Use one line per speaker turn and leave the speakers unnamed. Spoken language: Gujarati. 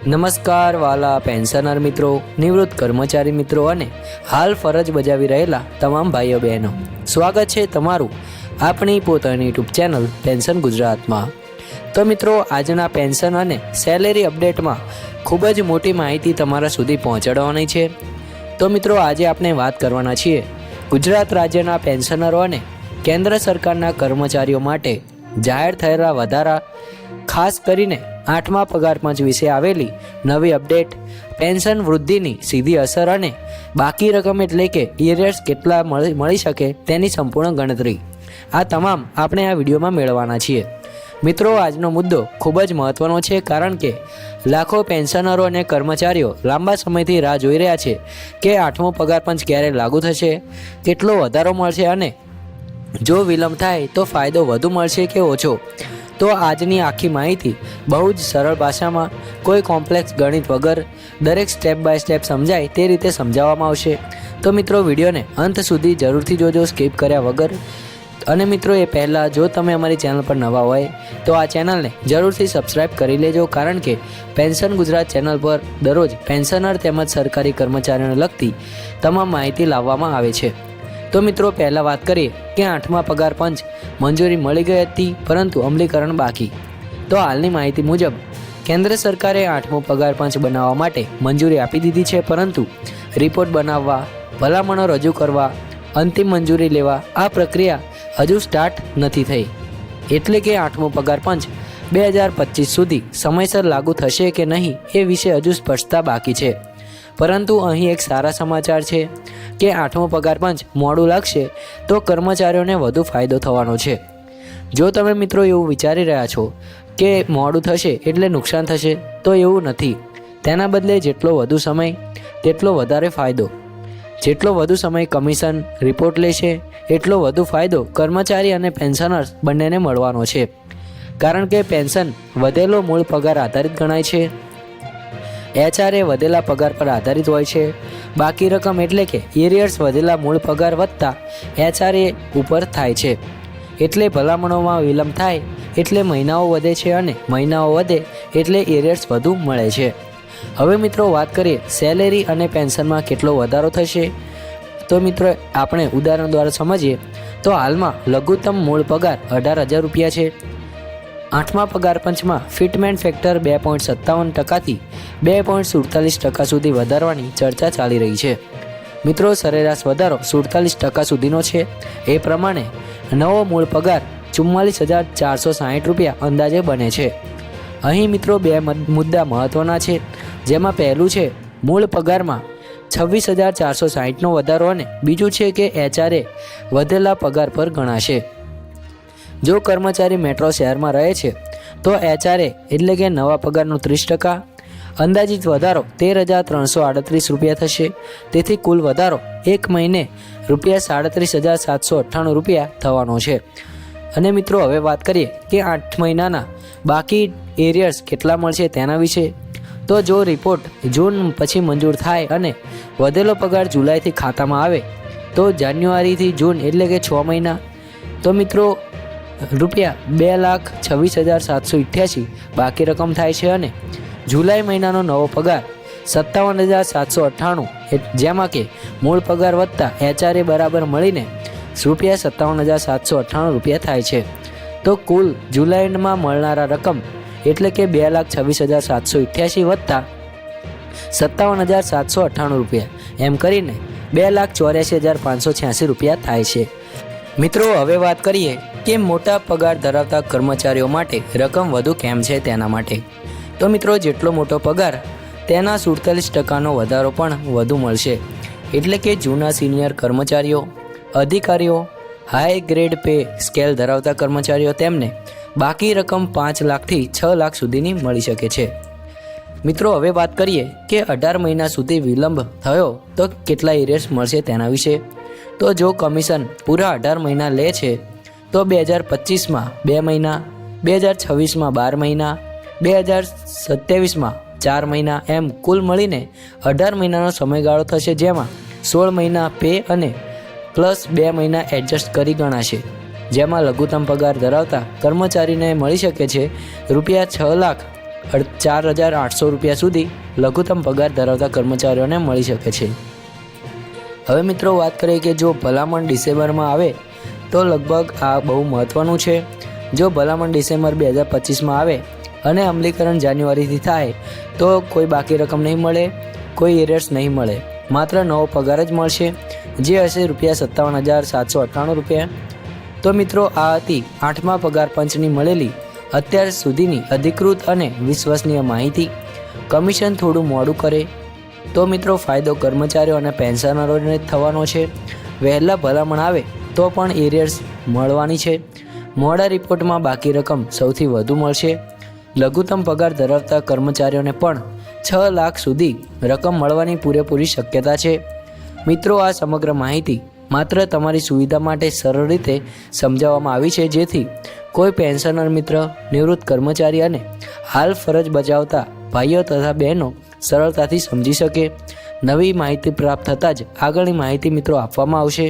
નમસ્કાર વાલા પેન્શનર મિત્રો, નિવૃત્ત કર્મચારી મિત્રો અને હાલ ફરજ બજાવી રહેલા તમામ ભાઈઓ બહેનો, સ્વાગત છે તમારું આપણી પોતાની યુટ્યુબ ચેનલ પેન્શન ગુજરાતમાં। તો મિત્રો, આજના પેન્શન અને સેલેરી અપડેટમાં ખૂબ જ મોટી માહિતી તમારા સુધી પહોંચાડવાની છે। તો મિત્રો, આજે આપણે વાત કરવાના છીએ ગુજરાત રાજ્યના પેન્શનરો અને કેન્દ્ર સરકારના કર્મચારીઓ માટે જાહેર થયેલા વધારા, ખાસ કરીને 8મા પગાર પંચ વિશે આવેલી નવી અપડેટ, પેન્શન વૃદ્ધિની સીધી અસર અને બાકી રકમ એટલે કે એરિયર્સ કેટલા મળી શકે તેની સંપૂર્ણ ગણતરી, આ તમામ આપણે આ વિડીયોમાં મેળવવાના છીએ। મિત્રો, આજનો મુદ્દો ખૂબ જ મહત્ત્વનો છે, કારણ કે લાખો પેન્શનરો અને કર્મચારીઓ લાંબા સમયથી રાહ જોઈ રહ્યા છે કે 8મો પગાર પંચ ક્યારે લાગુ થશે, કેટલો વધારો મળશે અને જો વિલંબ થાય તો ફાયદો વધુ મળશે કે ઓછો। તો આજની આખી માહિતી બહુ જ સરળ ભાષામાં, કોઈ કોમ્પ્લેક્સ ગણિત વગર, દરેક સ્ટેપ બાય સ્ટેપ સમજાય તે રીતે સમજાવવામાં આવશે। તો મિત્રો, વિડીયોને અંત સુધી જરૂરથી જોજો, સ્કીપ કર્યા વગર। અને મિત્રો, એ પહેલાં જો તમે અમારી ચેનલ પર નવા હોય તો આ ચેનલને જરૂરથી સબસ્ક્રાઈબ કરી લેજો, કારણ કે પેન્શન ગુજરાત ચેનલ પર દરરોજ પેન્શનર તેમજ સરકારી કર્મચારીઓને લગતી તમામ માહિતી લાવવામાં આવે છે। તો મિત્રો, પહેલાં વાત કરીએ કે 8મા પગાર પંચ મંજૂરી મળી ગઈ હતી, પરંતુ અમલીકરણ બાકી। તો હાલની માહિતી મુજબ કેન્દ્ર સરકારે 8મો પગાર પંચ બનાવવા માટે મંજૂરી આપી દીધી છે, પરંતુ રિપોર્ટ બનાવવા, ભલામણો રજૂ કરવા, અંતિમ મંજૂરી લેવા આ પ્રક્રિયા હજુ સ્ટાર્ટ નથી થઈ। એટલે કે 8મો પગાર પંચ 2025 સુધી સમયસર લાગુ થશે કે નહીં એ વિશે હજુ સ્પષ્ટતા બાકી છે। પરંતુ અહીં એક સારા સમાચાર છે કે 8મો પગાર પંચ મોડું લાગશે તો કર્મચારીઓને વધુ ફાયદો થવાનો છે। જો તમે મિત્રો એવું વિચારી રહ્યા છો કે મોડું થશે એટલે નુકસાન થશે, તો એવું નથી। તેના બદલે જેટલો વધુ સમય તેટલો વધારે ફાયદો। જેટલો વધુ સમય કમિશન રિપોર્ટ લેશે એટલો વધુ ફાયદો કર્મચારી અને પેન્શનર્સ બંનેને મળવાનો છે, કારણ કે પેન્શન વધેલો મૂળ પગાર આધારિત ગણાય છે, HRA વધેલા પગાર પર આધારિત હોય છે, બાકી રકમ એટલે કે એરિયર્સ વધેલા મૂળ પગાર વત્તા HRA ઉપર થાય છે। એટલે ભલામણોમાં વિલંબ થાય એટલે મહિનાઓ વધે છે અને મહિનાઓ વધે એટલે એરિયર્સ વધુ મળે છે। હવે મિત્રો, વાત કરીએ સેલેરી અને પેન્શનમાં કેટલો વધારો થશે। તો મિત્રો, આપણે ઉદાહરણ દ્વારા સમજીએ તો હાલમાં લઘુત્તમ મૂળ પગાર 18,000 રૂપિયા છે। 8મા પગાર પંચમાં ફિટમેન્ટ ફેક્ટર 2.57%થી 2.47% સુધી વધારવાની ચર્ચા ચાલી રહી છે। મિત્રો, સરેરાશ વધારો 47% સુધીનો છે। એ પ્રમાણે નવો મૂળ પગાર 44,460 રૂપિયા અંદાજે બને છે। અહીં મિત્રો, બે મુદ્દા મહત્ત્વના છે, જેમાં પહેલું છે મૂળ પગારમાં 26,460નો વધારો અને બીજું છે કે HRA વધેલા પગાર પર ગણાશે। જો કર્મચારી મેટ્રો શહેરમાં રહે છે તો HRA એટલે કે નવા પગારનો 30%, અંદાજિત વધારો 13,338 રૂપિયા થશે। તેથી કુલ વધારો એક મહિને ₹37,798 રૂપિયા થવાનો છે। અને મિત્રો, હવે વાત કરીએ કે 8 મહિનાના બાકી એરિયર્સ કેટલા મળશે તેના વિશે। તો જો રિપોર્ટ જૂન પછી મંજૂર થાય અને વધેલો પગાર જુલાઈથી ખાતામાં આવે તો જાન્યુઆરીથી જૂન એટલે કે 6 મહિના, તો મિત્રો ₹2,26,788 બાકી રકમ થાય છે અને જુલાઈ મહિનાનો નવો પગાર 57,798, જેમાં કે મૂળ પગાર વત્તા HRA બરાબર મળીને ₹57,798 રૂપિયા થાય છે। તો કુલ જુલાઈમાં મળનારા રકમ એટલે કે 2,26,788 વત્તા 57,798 રૂપિયા, એમ કરીને 2,84,586 રૂપિયા થાય છે। મિત્રો, હવે વાત કરીએ કે મોટા પગાર ધરાવતા કર્મચારીઓ માટે રકમ વધુ કેમ છે તેના માટે। તો મિત્રો, જેટલો મોટો પગાર તેના 47%નો વધારો પણ વધુ મળશે। એટલે કે જૂના સિનિયર કર્મચારીઓ, અધિકારીઓ, હાઈ ગ્રેડ પે સ્કેલ ધરાવતા કર્મચારીઓ તેમને બાકી રકમ 5 લાખથી 6 લાખ સુધીની મળી શકે છે। મિત્રો, હવે વાત કરીએ કે 18 મહિના સુધી વિલંબ થયો તો કેટલા એરિયર્સ મળશે તેના વિશે। તો જો કમિશન પૂરા 18 મહિના લે છે તો 2025માં 2 મહિના, 2026માં 12 મહિના, 2027માં 4 મહિના, એમ કુલ મળીને 18 મહિનાનો સમયગાળો થશે, જેમાં 16 મહિના પે અને પ્લસ 2 મહિના એડજસ્ટ કરી ગણાશે। જેમાં લઘુત્તમ પગાર ધરાવતા કર્મચારીને મળી શકે છે ₹6,68,000 4,800 રૂપિયા સુધી લઘુત્તમ પગાર ધરાવતા કર્મચારીઓને મળી શકે છે. હવે મિત્રો વાત કરીએ કે જો ભલામણ ડિસેમ્બરમાં આવે તો લગભગ આ બહુ મહત્ત્વનું છે. જો ભલામણ ડિસેમ્બર 2025માં આવે અને અમલીકરણ જાન્યુઆરીથી થાય તો કોઈ બાકી રકમ નહીં મળે, કોઈ એરિયર્સ નહીં મળે, માત્ર નવો પગાર જ મળશે, જે હશે ₹57,798 રૂપિયા. તો મિત્રો આ હતી 8મા પગાર પંચની મળેલી અત્યાર સુધીની અધિકૃત અને વિશ્વસનીય માહિતી. કમિશન થોડું મોડું કરે તો મિત્રો ફાયદો કર્મચારીઓ અને પેન્શનરોને થવાનો છે. વહેલા ભલામણ આવે તો પણ એરિયર્સ મળવાની છે. મોડા રિપોર્ટમાં બાકી રકમ સૌથી વધુ મળશે. લઘુત્તમ પગાર ધરાવતા કર્મચારીઓને પણ 6 લાખ સુધી રકમ મળવાની પૂરેપૂરી શક્યતા છે. મિત્રો આ સમગ્ર માહિતી માત્ર તમારી સુવિધા માટે સરળ રીતે સમજાવવામાં આવી છે, જેથી કોઈ પેન્શનર મિત્ર, નિવૃત્ત કર્મચારી અને હાલ ફરજ બજાવતા ભાઈઓ તથા બહેનો સરળતાથી સમજી શકે. નવી માહિતી પ્રાપ્ત થતાં જ આગળની માહિતી મિત્રો આપવામાં આવશે.